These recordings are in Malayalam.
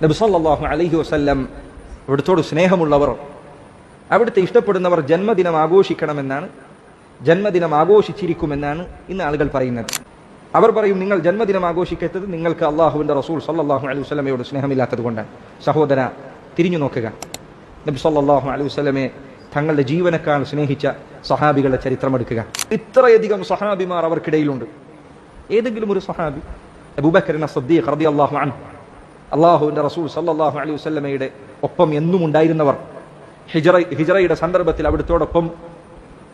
നബി സല്ലല്ലാഹു അലൈഹി വസല്ലം അവിടുത്തോട് സ്നേഹമുള്ളവർ, അവിടുത്തെ ഇഷ്ടപ്പെടുന്നവർ ജന്മദിനം ആഘോഷിക്കണമെന്നാണ്, ജന്മദിനം ആഘോഷിച്ചിരിക്കുമെന്നാണ് ഇന്ന് ആളുകൾ പറയുന്നത്. അവർ പറയും, നിങ്ങൾ ജന്മദിനം ആഘോഷിക്കാത്തത് നിങ്ങൾക്ക് അള്ളാഹുവിൻ്റെ റസൂൽ സല്ലല്ലാഹു അലൈഹി വസല്ലമയോട് സ്നേഹമില്ലാത്തത് കൊണ്ടാണ്. സഹോദര, തിരിഞ്ഞു നോക്കുക. നബി സല്ലല്ലാഹു അലൈഹി വസല്ലമയെ തങ്ങളുടെ ജീവനേക്കാൾ സ്നേഹിച്ച സഹാബികളുടെ ചരിത്രമെടുക്കുക. ഇത്രയധികം സഹാബിമാർ അവർക്കിടയിലുണ്ട്. ഏതെങ്കിലും ഒരു സഹാബി അബൂബക്കർ സിദ്ദീഖ് റളിയല്ലാഹു അൻഹു, അള്ളാഹുവിൻ്റെ റസൂൽ സല്ലല്ലാഹു അലൈഹി വസല്ലമയുടെ ഒപ്പം എന്നും ഉണ്ടായിരുന്നവർ, ഹിജ്റയുടെ സന്ദർഭത്തിൽ അവിടുത്തോടൊപ്പം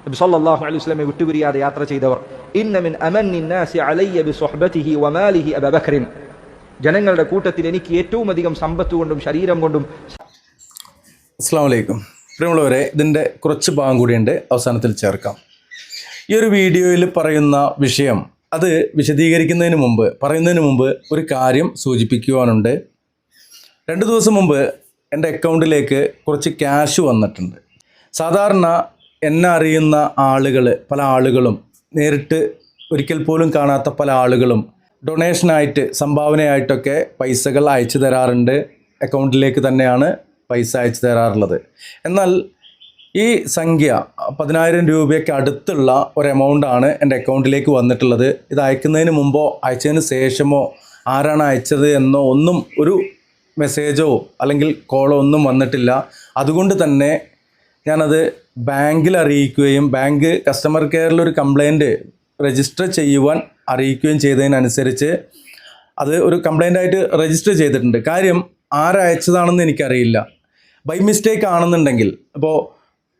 നബി സല്ലല്ലാഹു അലൈഹി വസല്ലമയെ വിട്ടുപിരിയാതെ യാത്ര ചെയ്തവർ, ഇന്ന മിൻ അമന്നി നാസി അലയ്യ ബിസുഹ്ബതിഹി വമാലിഹി അബൂബക്കർ, ജനങ്ങളുടെ കൂട്ടത്തിൽ എനിക്ക് ഏറ്റവും അധികം സമ്പത്ത് കൊണ്ടും ശരീരം കൊണ്ടും. അസ്സലാമു അലൈക്കും. പ്രിയമുള്ളവരെ, ഇതിൻ്റെ കുറച്ച് ഭാഗം കൂടിയുണ്ട്, അവസാനത്തിൽ ചേർക്കാം. ഈ ഒരു വീഡിയോയിൽ പറയുന്ന വിഷയം അത് വിശദീകരിക്കുന്നതിന് മുമ്പ് ഒരു കാര്യം സൂചിപ്പിക്കുവാനുണ്ട്. 2 ദിവസം മുമ്പ് എൻ്റെ അക്കൗണ്ടിലേക്ക് കുറച്ച് ക്യാഷ് വന്നിട്ടുണ്ട്. സാധാരണ എന്നെ അറിയുന്ന ആളുകൾ, പല ആളുകളും, നേരിട്ട് ഒരിക്കൽ പോലും കാണാത്ത പല ആളുകളും ഡൊണേഷനായിട്ട്, സംഭാവനയായിട്ടൊക്കെ പൈസകൾ അയച്ചു തരാറുണ്ട്. അക്കൗണ്ടിലേക്ക് തന്നെയാണ് പൈസ അയച്ചു തരാറുള്ളത്. എന്നാൽ ഈ സംഖ്യ 10,000 രൂപയ്ക്ക് അടുത്തുള്ള ഒരു എമൗണ്ടാണ് എൻ്റെ അക്കൗണ്ടിലേക്ക് വന്നിട്ടുള്ളത്. ഇത് അയക്കുന്നതിന് മുമ്പോ അയച്ചതിന് ശേഷമോ ആരാണ് അയച്ചത് എന്നോ ഒന്നും ഒരു മെസ്സേജോ അല്ലെങ്കിൽ കോളോ ഒന്നും വന്നിട്ടില്ല. അതുകൊണ്ട് തന്നെ ഞാനത് ബാങ്കിൽ അറിയിക്കുകയും ബാങ്ക് കസ്റ്റമർ കെയറിൽ ഒരു കംപ്ലൈൻറ്റ് രജിസ്റ്റർ ചെയ്യുവാൻ അറിയിക്കുകയും ചെയ്തതിനനുസരിച്ച് അത് ഒരു കംപ്ലൈൻ്റായിട്ട് രജിസ്റ്റർ ചെയ്തിട്ടുണ്ട്. കാര്യം ആരയച്ചതാണെന്ന് എനിക്കറിയില്ല. ബൈ മിസ്റ്റേക്ക് ആണെന്നുണ്ടെങ്കിൽ, അപ്പോൾ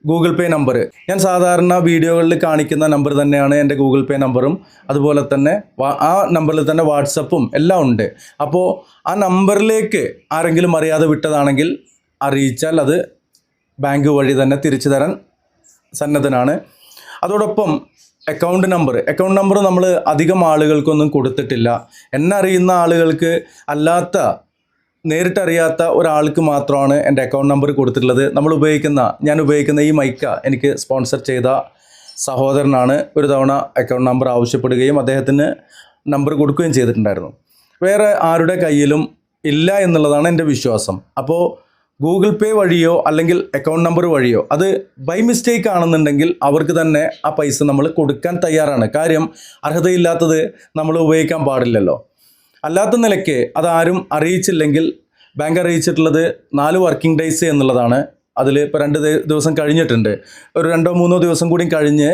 ഗൂഗിൾ പേ നമ്പർ, ഞാൻ സാധാരണ വീഡിയോകളിൽ കാണിക്കുന്ന നമ്പർ തന്നെയാണ് എൻ്റെ ഗൂഗിൾ പേ നമ്പറും, അതുപോലെ തന്നെ ആ നമ്പറിൽ തന്നെ വാട്സപ്പും എല്ലാം ഉണ്ട്. അപ്പോൾ ആ നമ്പറിലേക്ക് ആരെങ്കിലും അറിയാതെ വിട്ടതാണെങ്കിൽ അറിയിച്ചാൽ അത് ബാങ്ക് വഴി തന്നെ തിരിച്ചു തരാൻ സന്നദ്ധനാണ്. അതോടൊപ്പം അക്കൗണ്ട് നമ്പർ നമ്മൾ അധികം ആളുകൾക്കൊന്നും കൊടുത്തിട്ടില്ല. എന്നെ അറിയുന്ന ആളുകൾക്ക് അല്ലാത്ത, നേരിട്ടറിയാത്ത ഒരാൾക്ക് മാത്രമാണ് എൻ്റെ അക്കൗണ്ട് നമ്പർ കൊടുത്തിട്ടുള്ളത്. ഞാൻ ഉപയോഗിക്കുന്ന ഈ മൈക്ക എനിക്ക് സ്പോൺസർ ചെയ്ത സഹോദരനാണ് ഒരു തവണ അക്കൗണ്ട് നമ്പർ ആവശ്യപ്പെടുകയും അദ്ദേഹത്തിന് നമ്പർ കൊടുക്കുകയും ചെയ്തിട്ടുണ്ടായിരുന്നു. വേറെ ആരുടെ കയ്യിലും ഇല്ല എന്നുള്ളതാണ് എൻ്റെ വിശ്വാസം. അപ്പോൾ ഗൂഗിൾ പേ വഴിയോ അല്ലെങ്കിൽ അക്കൗണ്ട് നമ്പർ വഴിയോ അത് ബൈ മിസ്റ്റേക്ക് ആണെന്നുണ്ടെങ്കിൽ അവർക്ക് തന്നെ ആ പൈസ നമ്മൾ കൊടുക്കാൻ തയ്യാറാണ്. കാര്യം അർഹതയില്ലാത്തത് നമ്മൾ ഉപയോഗിക്കാൻ പാടില്ലല്ലോ. അല്ലാത്ത നിലയ്ക്ക് അതാരും അറിയിച്ചില്ലെങ്കിൽ ബാങ്ക് അറിയിച്ചിട്ടുള്ളത് 4 വർക്കിംഗ് ഡേയ്സ് എന്നുള്ളതാണ്. അതിൽ ഇപ്പോൾ 2 ദിവസം കഴിഞ്ഞിട്ടുണ്ട്. ഒരു 2-3 ദിവസം കൂടി കഴിഞ്ഞ്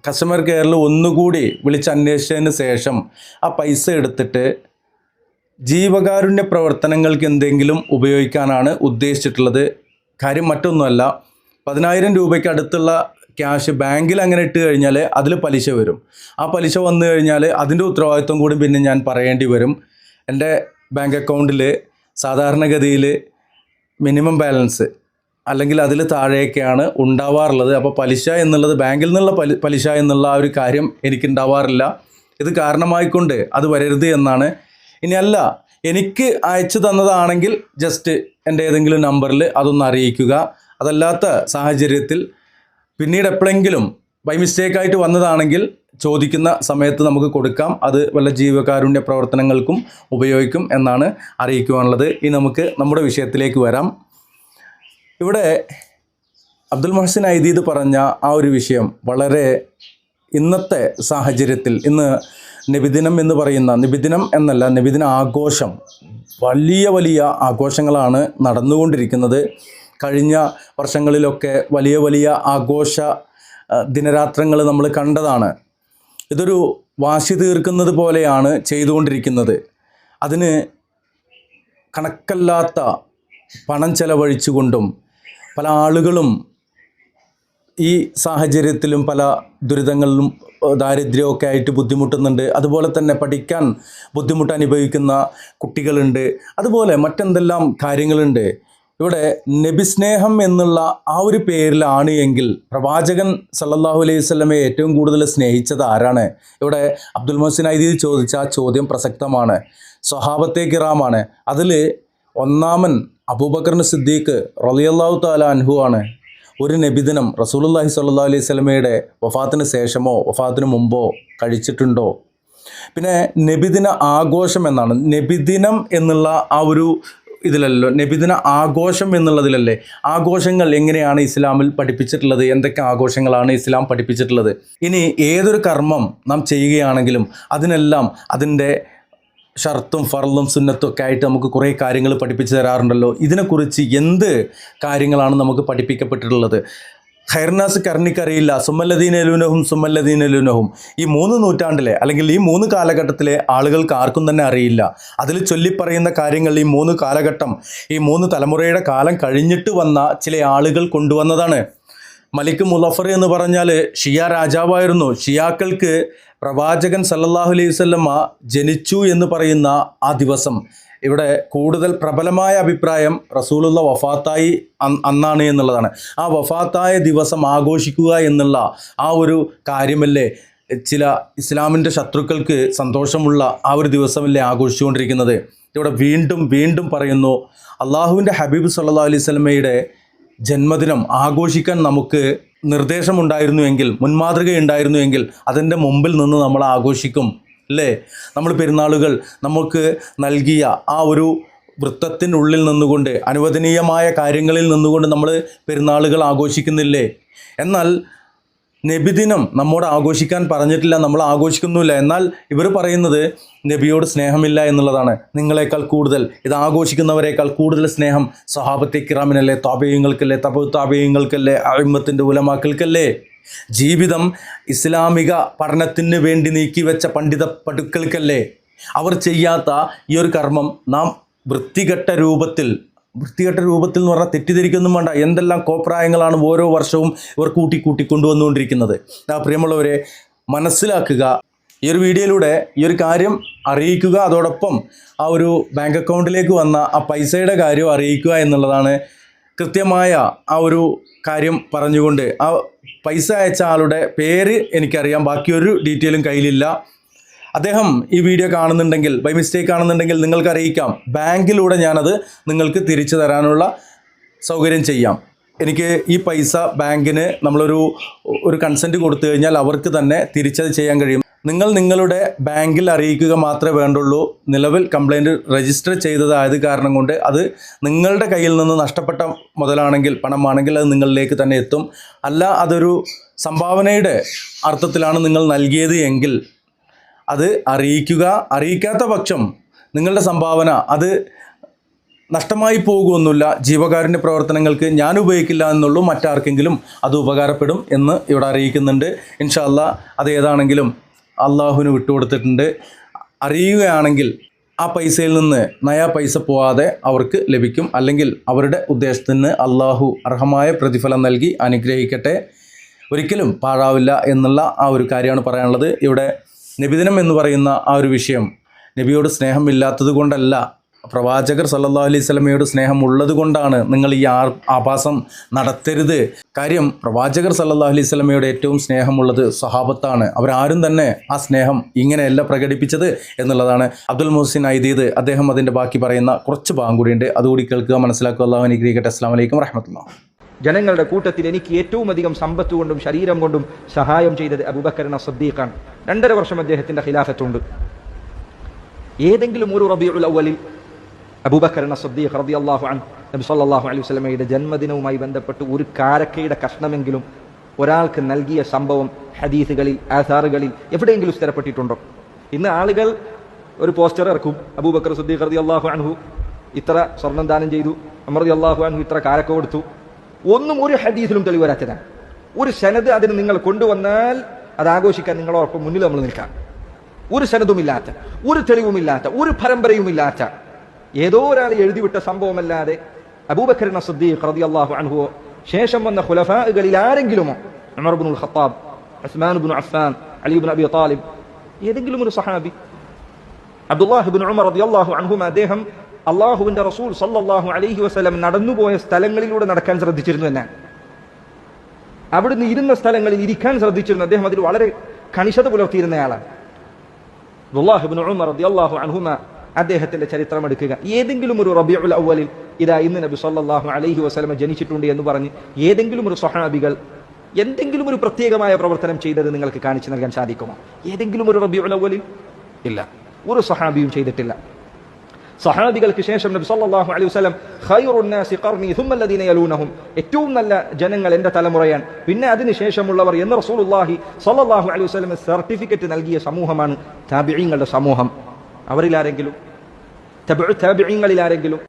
കസ്റ്റമർ കെയറിൽ ഒന്നുകൂടി വിളിച്ചന്വേഷിച്ചതിന് ശേഷം ആ പൈസ എടുത്തിട്ട് ജീവകാരുണ്യ പ്രവർത്തനങ്ങൾക്ക് എന്തെങ്കിലും ഉപയോഗിക്കാനാണ് ഉദ്ദേശിച്ചിട്ടുള്ളത്. കാര്യം മറ്റൊന്നുമല്ല, 10,000 രൂപയ്ക്ക് അടുത്തുള്ള ക്യാഷ് ബാങ്കിൽ അങ്ങനെ ഇട്ട് കഴിഞ്ഞാൽ അതിൽ പലിശ വരും. ആ പലിശ വന്നു കഴിഞ്ഞാൽ അതിൻ്റെ ഉത്തരവാദിത്വം കൂടി പിന്നെ ഞാൻ പറയേണ്ടി വരും. എൻ്റെ ബാങ്ക് അക്കൗണ്ടിൽ സാധാരണഗതിയിൽ മിനിമം ബാലൻസ് അല്ലെങ്കിൽ അതിൽ താഴെയൊക്കെയാണ് ഉണ്ടാവാറുള്ളത്. അപ്പോൾ പലിശ എന്നുള്ളത്, ബാങ്കിൽ നിന്നുള്ള പലിശ എന്നുള്ള ആ ഒരു കാര്യം എനിക്കുണ്ടാവാറില്ല. ഇത് കാരണമായിക്കൊണ്ട് അത് വരരുത് എന്നാണ്. ഇനി അല്ല, എനിക്ക് അയച്ചു തന്നതാണെങ്കിൽ ജസ്റ്റ് എൻ്റെ ഏതെങ്കിലും നമ്പറിൽ അതൊന്ന് അറിയിക്കുക. അതല്ലാത്ത സാഹചര്യത്തിൽ പിന്നീട് എപ്പോഴെങ്കിലും ബൈ മിസ്റ്റേക്കായിട്ട് വന്നതാണെങ്കിൽ ചോദിക്കുന്ന സമയത്ത് നമുക്ക് കൊടുക്കാം. അത് വല്ല ജീവകാരുണ്യ പ്രവർത്തനങ്ങൾക്കും ഉപയോഗിക്കും എന്നാണ് അറിയിക്കുവാനുള്ളത്. ഇനി നമുക്ക് നമ്മുടെ വിഷയത്തിലേക്ക് വരാം. ഇവിടെ അബ്ദുൽ മുഹസിൻ ഐദീദ് പറഞ്ഞ ആ ഒരു വിഷയം വളരെ ഇന്നത്തെ സാഹചര്യത്തിൽ, ഇന്ന് നബിദിനം എന്ന് പറയുന്ന, നബിദിന ആഘോഷം, വലിയ ആഘോഷങ്ങളാണ് നടന്നുകൊണ്ടിരിക്കുന്നത്. കഴിഞ്ഞ വർഷങ്ങളിലൊക്കെ വലിയ ആഘോഷ ദിനരാത്രങ്ങൾ നമ്മൾ കണ്ടതാണ്. ഇതൊരു വാശി തീർക്കുന്നത് പോലെയാണ് ചെയ്തുകൊണ്ടിരിക്കുന്നത്. അതിന് കണക്കല്ലാത്ത പണം ചെലവഴിച്ചുകൊണ്ടും പല ആളുകളും ഈ സാഹചര്യത്തിലും പല ദുരിതങ്ങളിലും ദാരിദ്ര്യമൊക്കെ ആയിട്ട് ബുദ്ധിമുട്ടുന്നുണ്ട്. അതുപോലെ തന്നെ പഠിക്കാൻ ബുദ്ധിമുട്ട് അനുഭവിക്കുന്ന കുട്ടികളുണ്ട്. അതുപോലെ മറ്റെന്തെല്ലാം കാര്യങ്ങളുണ്ട്. ഇവിടെ നബിസ്നേഹം എന്നുള്ള ആ ഒരു പേരിലാണ് എങ്കിൽ പ്രവാചകൻ സല്ലല്ലാഹു അലൈഹി വസല്ലമയെ ഏറ്റവും കൂടുതൽ സ്നേഹിച്ചത് ആരാണ്? ഇവിടെ അബ്ദുൽ മുഹസിൻ ഐദീദ് ചോദിച്ച ആ ചോദ്യം പ്രസക്തമാണ്. സ്വഹാബത്തെ കിറാമാണ്. അതിൽ ഒന്നാമൻ അബൂബക്കർ സിദ്ദീഖ് റളിയല്ലാഹു തആല അൻഹു ആണ്. ഒരു നബിദിനം റസൂലുള്ളാഹി സ്വല്ലല്ലാഹു അലൈഹി വസല്ലമയുടെ വഫാത്തിന് ശേഷമോ വഫാത്തിന് മുമ്പോ കഴിച്ചിട്ടുണ്ടോ? പിന്നെ നബിദിന ആഘോഷം എന്നാണ്. നബിദിനം എന്നുള്ള ആ ഒരു ഇതിലല്ലോ, നബിദിന ആഘോഷം എന്നുള്ളതിലല്ലേ. ആഘോഷങ്ങൾ എങ്ങനെയാണ് ഇസ്ലാമിൽ പഠിപ്പിച്ചിട്ടുള്ളത്, എന്തൊക്കെ ആഘോഷങ്ങളാണ് ഇസ്ലാം പഠിപ്പിച്ചിട്ടുള്ളത്. ഇനി ഏതൊരു കർമ്മം നാം ചെയ്യുകയാണെങ്കിലും അതിനെല്ലാം അതിൻ്റെ ഷർത്തും ഫർളും സുന്നത്തും ഒക്കെ ആയിട്ട് നമുക്ക് കുറേ കാര്യങ്ങൾ പഠിപ്പിച്ചു തരാറുണ്ടല്ലോ. ഇതിനെക്കുറിച്ച് എന്ത് കാര്യങ്ങളാണ് നമുക്ക് പഠിപ്പിക്കപ്പെട്ടിട്ടുള്ളത്? ഖൈർനാസ് കർണിക്കറിയില്ല, സുമല്ലദീനലുനഹും സുമല്ലദീനലുനഹും. ഈ 3 നൂറ്റാണ്ടിലെ അല്ലെങ്കിൽ ഈ 3 കാലഘട്ടത്തിലെ ആളുകൾക്ക് ആർക്കും തന്നെ അറിയില്ല. അതിൽ ചൊല്ലിപ്പറയുന്ന കാര്യങ്ങൾ ഈ 3 കാലഘട്ടം, ഈ 3 തലമുറയുടെ കാലം കഴിഞ്ഞിട്ട് വന്ന ചില ആളുകൾ കൊണ്ടുവന്നതാണ്. മലിക് മുളഫർ എന്ന് പറഞ്ഞാൽ ഷിയ രാജാവായിരുന്നു. ഷിയാക്കൾക്ക് പ്രവാചകൻ സല്ലല്ലാഹു അലൈഹി വസല്ലമ ജനിച്ചു എന്ന് പറയുന്ന ആ ദിവസം, ഇവിടെ കൂടുതൽ പ്രബലമായ അഭിപ്രായം റസൂലുള്ള വഫാത്തായി അന്നാണ് എന്നുള്ളതാണ്. ആ വഫാത്തായ ദിവസം ആഘോഷിക്കുക എന്നുള്ള ആ ഒരു കാര്യമല്ലേ ചില ഇസ്ലാമിൻ്റെ ശത്രുക്കൾക്ക് സന്തോഷമുള്ള ആ ഒരു ദിവസമല്ലേ ആഘോഷിച്ചുകൊണ്ടിരിക്കുന്നത്. ഇവിടെ വീണ്ടും വീണ്ടും പറയുന്നു, അള്ളാഹുവിൻ്റെ ഹബീബ് സല്ലല്ലാഹു അലൈഹി വസല്ലമയുടെ ജന്മദിനം ആഘോഷിക്കാൻ നമുക്ക് നിർദ്ദേശമുണ്ടായിരുന്നുവെങ്കിൽ, മുൻമാതൃകയുണ്ടായിരുന്നുവെങ്കിൽ അതിൻ്റെ മുമ്പിൽ നിന്ന് നമ്മൾ ആഘോഷിക്കും അല്ലേ? നമ്മൾ പെരുന്നാളുകൾ നമുക്ക് നൽകിയ ആ ഒരു വൃത്തത്തിനുള്ളിൽ നിന്നുകൊണ്ട്, അനുവദനീയമായ കാര്യങ്ങളിൽ നിന്നുകൊണ്ട് നമ്മൾ പെരുന്നാളുകൾ ആഘോഷിക്കുന്നില്ലേ? എന്നാൽ നബിദിനം നമ്മോട് ആഘോഷിക്കാൻ പറഞ്ഞിട്ടില്ല, നമ്മൾ ആഘോഷിക്കുന്നില്ല. എന്നാൽ ഇവർ പറയുന്നത് നബിയോട് സ്നേഹമില്ല എന്നുള്ളതാണ്. നിങ്ങളെക്കാൾ കൂടുതൽ, ഇത് ആഘോഷിക്കുന്നവരെക്കാൾ കൂടുതൽ സ്നേഹം സഹാബത്തെ കിറാമിനല്ലേ, താബീയങ്ങൾക്കല്ലേ, തബഉ താബീയങ്ങൾക്കല്ലേ, അഇമ്മത്തിൻ്റെ ഉലമാക്കൾക്കല്ലേ? ജീവിതം ഇസ്ലാമിക പഠനത്തിന് വേണ്ടി നീക്കിവെച്ച പണ്ഡിത പടുക്കൾക്കല്ലേ? അവർ ചെയ്യാത്ത ഈ ഒരു കർമ്മം നാം വൃത്തികെട്ട രൂപത്തിൽ എന്ന് പറഞ്ഞാൽ തെറ്റിദ്ധരിക്കൊന്നും വേണ്ട. എന്തെല്ലാം കോപ്രായങ്ങളാണ് ഓരോ വർഷവും ഇവർ കൂട്ടി കൊണ്ടുവന്നുകൊണ്ടിരിക്കുന്നത്. പ്രിയമുള്ളവരെ, മനസ്സിലാക്കുക. ഈ ഒരു വീഡിയോയിലൂടെ ഈ ഒരു കാര്യം അറിയിക്കുക. അതോടൊപ്പം ആ ഒരു ബാങ്ക് അക്കൗണ്ടിലേക്ക് വന്ന ആ പൈസയുടെ കാര്യം അറിയിക്കുക എന്നുള്ളതാണ് കൃത്യമായ ആ ഒരു കാര്യം പറഞ്ഞുകൊണ്ട്. ആ പൈസ അയച്ച ആളുടെ പേര് എനിക്കറിയാം, ബാക്കിയൊരു ഡീറ്റെയിലും കയ്യിലില്ല. അദ്ദേഹം ഈ വീഡിയോ കാണുന്നുണ്ടെങ്കിൽ, ബൈ മിസ്റ്റേക്ക് കാണുന്നുണ്ടെങ്കിൽ നിങ്ങൾക്ക് അറിയിക്കാം. ബാങ്കിലൂടെ ഞാനത് നിങ്ങൾക്ക് തിരിച്ചു തരാനുള്ള സൗകര്യം ചെയ്യാം. എനിക്ക് ഈ പൈസ ബാങ്കിന് നമ്മളൊരു കൺസെൻറ്റ് കൊടുത്തു കഴിഞ്ഞാൽ അവർക്ക് തന്നെ തിരിച്ചത് ചെയ്യാൻ കഴിയും. നിങ്ങൾ നിങ്ങളുടെ ബാങ്കിൽ അറിയിക്കുക മാത്രമേ വേണ്ടുള്ളൂ. നിലവിൽ കംപ്ലൈൻറ്റ് രജിസ്റ്റർ ചെയ്തതായത് കാരണം കൊണ്ട് അത് നിങ്ങളുടെ കയ്യിൽ നിന്ന് നഷ്ടപ്പെട്ട മുതലാണെങ്കിൽ, പണമാണെങ്കിൽ അത് നിങ്ങളിലേക്ക് തന്നെ എത്തും. അല്ല, അതൊരു സംഭാവനയുടെ അർത്ഥത്തിലാണ് നിങ്ങൾ നൽകിയത് എങ്കിൽ അത് അറിയിക്കുക. അറിയിക്കാത്ത പക്ഷം നിങ്ങളുടെ സംഭാവന അത് നഷ്ടമായി പോകുമൊന്നുമില്ല. ജീവകാരുണ്യ പ്രവർത്തനങ്ങൾക്ക് ഞാൻ ഉപയോഗിക്കില്ല എന്നുള്ളൂ, മറ്റാർക്കെങ്കിലും അത് ഉപകാരപ്പെടും എന്ന് ഇവിടെ അറിയിക്കുന്നുണ്ട്. ഇൻഷാ അല്ലാഹ് അത് ഏതാണെങ്കിലും അള്ളാഹുവിന് വിട്ടുകൊടുത്തിട്ടുണ്ട്. അറിയുകയാണെങ്കിൽ ആ പൈസയിൽ നിന്ന് നയാ പൈസ പോവാതെ അവർക്ക് ലഭിക്കും. അല്ലെങ്കിൽ അവരുടെ ഉദ്ദേശത്തിന് അള്ളാഹു അർഹമായ പ്രതിഫലം നൽകി അനുഗ്രഹിക്കട്ടെ. ഒരിക്കലും പാഴാവില്ല എന്നുള്ള ആ ഒരു കാര്യമാണ് പറയാനുള്ളത്. ഇവിടെ നബിദിനം എന്ന് പറയുന്ന ആ ഒരു വിഷയം നബിയോട് സ്നേഹമില്ലാത്തത് കൊണ്ടല്ല, പ്രവാചകർ സല്ലല്ലാഹു അലൈഹി വസല്ലമയോട് സ്നേഹം ഉള്ളത് കൊണ്ടാണ്. നിങ്ങൾ ഈ ആഭാസം നടത്തരുത്. കാര്യം പ്രവാചകർ സല്ലല്ലാഹു അലൈഹി വസല്ലമയോട് ഏറ്റവും സ്നേഹമുള്ളത് സ്വഹാബത്താണ്. അവരാരും തന്നെ ആ സ്നേഹം ഇങ്ങനെയല്ല പ്രകടിപ്പിച്ചത് എന്നുള്ളതാണ്. അബ്ദുൽ മുഹ്സിൻ ഐദീദ് അദ്ദേഹം അതിൻ്റെ ബാക്കി പറയുന്ന കുറച്ച് ഭാഗം കൂടിയുണ്ട്, അതുകൂടി കേൾക്കുക, മനസ്സിലാക്കുക. അല്ലാഹു അനുഗ്രഹിക്കട്ടെ. അസ്സലാമു അലൈക്കും വറഹ്മത്തുള്ളാഹി. ജനങ്ങളുടെ കൂട്ടത്തിൽ എനിക്ക് ഏറ്റവും അധികം സമ്പത്ത് കൊണ്ടും ശരീരം കൊണ്ടും സഹായം ചെയ്തത് അബൂബക്കർ സദ്ദീഖാണ്. 2.5 വർഷം അദ്ദേഹത്തിൻ്റെ ഖിലാഫത്തുണ്ട്. ഏതെങ്കിലും ഒരു റബീഉൽ അവ്വലിൽ അബൂബക്കർ സദ്ദീഖ് റളിയല്ലാഹു അൻഹു നബി സല്ലല്ലാഹു അലൈഹി വസല്ലമയുടെ ജന്മദിനവുമായി ബന്ധപ്പെട്ട് ഒരു കാരക്കയുടെ കഷ്ണമെങ്കിലും ഒരാൾക്ക് നൽകിയ സംഭവം ഹദീസുകളിൽ, ആസാറുകളിൽ എവിടെയെങ്കിലും സ്ഥിരപ്പെട്ടിട്ടുണ്ടോ? ഇന്ന് ആളുകൾ ഒരു പോസ്റ്റർ ഇറക്കും, അബൂബക്കർ സദ്ദീഖ് റളിയല്ലാഹു അൻഹു ഇത്ര സ്വർണം ദാനം ചെയ്തു, ഉമർ റളിയല്ലാഹു അൻഹു ഇത്ര കാരക്ക കൊടുത്തു. ഒന്നും ഒരു ഹദീസിലും തെളിവ് വരാത്തതാണ്. ഒരു സനദ് അതിന് നിങ്ങൾ കൊണ്ടുവന്നാൽ അത് ആഘോഷിക്കാൻ നിങ്ങളോടൊപ്പം മുന്നിൽ നമ്മൾ നിൽക്കാം. ഒരു സനദുമില്ലാത്ത, ഒരു തെളിവുമില്ലാത്ത, ഒരു പരമ്പരയുമില്ലാത്ത ഏതോ ഒരാൾ എഴുതിവിട്ട സംഭവമല്ലാതെ അബൂബക്കർ സിദ്ദീഖ് റളിയല്ലാഹു അൻഹു ശേഷം വന്ന ഖുലഫാകളിൽ ആരെങ്കിലുമോ, ഉമർ ഇബ്നുൽ ഖത്താബ്, ഉസ്മാൻ ഇബ്നു അഫ്ഫാൻ, അലി ഇബ്നു അബി ത്വാലിബ്, ഏതെങ്കിലും ഒരു സഹാബി, അബ്ദുല്ലാഹ് ഇബ്നു ഉമർ റളിയല്ലാഹു അൻഹുമ, അദ്ദേഹം അള്ളാഹുവിന്റെ റസൂൽ സല്ലല്ലാഹു അലൈഹി വസല്ലം നടന്നുപോയ സ്ഥലങ്ങളിലൂടെ നടക്കാൻ ശ്രദ്ധിച്ചിരുന്നു എന്നാണ്. അവിടുന്ന് ഇരുന്ന സ്ഥലങ്ങളിൽ ഇരിക്കാൻ ശ്രദ്ധിച്ചിരുന്നു. അദ്ദേഹം അതിൽ വളരെ കണിശത പുലർത്തിയിരുന്നയാളാണ്. അബ്ദുല്ലാഹ് ഇബ്നു ഉമർ റളിയല്ലാഹു അൻഹുമ അദ്ദേഹത്തിന്റെ ചരിത്രം എടുക്കുക. ഏതെങ്കിലും ഒരു റബീഉൽ അവ്വലിൽ ഇതാ ഇന്ന് നബി സല്ലല്ലാഹു അലൈഹി വസല്ലം ജനിച്ചിട്ടുണ്ട് എന്ന് പറഞ്ഞ് ഏതെങ്കിലും ഒരു സ്വഹാബികൾ എന്തെങ്കിലും ഒരു പ്രത്യേകമായ പ്രവർത്തനം ചെയ്തത് നിങ്ങൾക്ക് കാണിച്ചു നൽകാൻ സാധിക്കുമോ? ഏതെങ്കിലും ഒരു റബീഉൽ അവ്വലിൽ ഇല്ല, ഒരു സഹാബിയും ചെയ്തിട്ടില്ല. സഹാബികൾക്ക് ശേഷം നബി സല്ലല്ലാഹു അലൈഹി വസല്ലം ഖൈറുൻ നാസി ഖർനി സുമ്മ അല്ലദീന യലൂനഹും, ഏറ്റവും നല്ല ജനങ്ങൾ എൻ്റെ തലമുറയാണ്, പിന്നെ അതിന് ശേഷമുള്ളവർ എന്ന് റസൂലുള്ളാഹി സല്ലല്ലാഹു അലൈഹി വസല്ലം സർട്ടിഫിക്കറ്റ് നൽകിയ സമൂഹമാണ് താബിഈങ്ങളുടെ സമൂഹം. അവരിലാരെങ്കിലും താബിഈങ്ങളിൽ ആരെങ്കിലും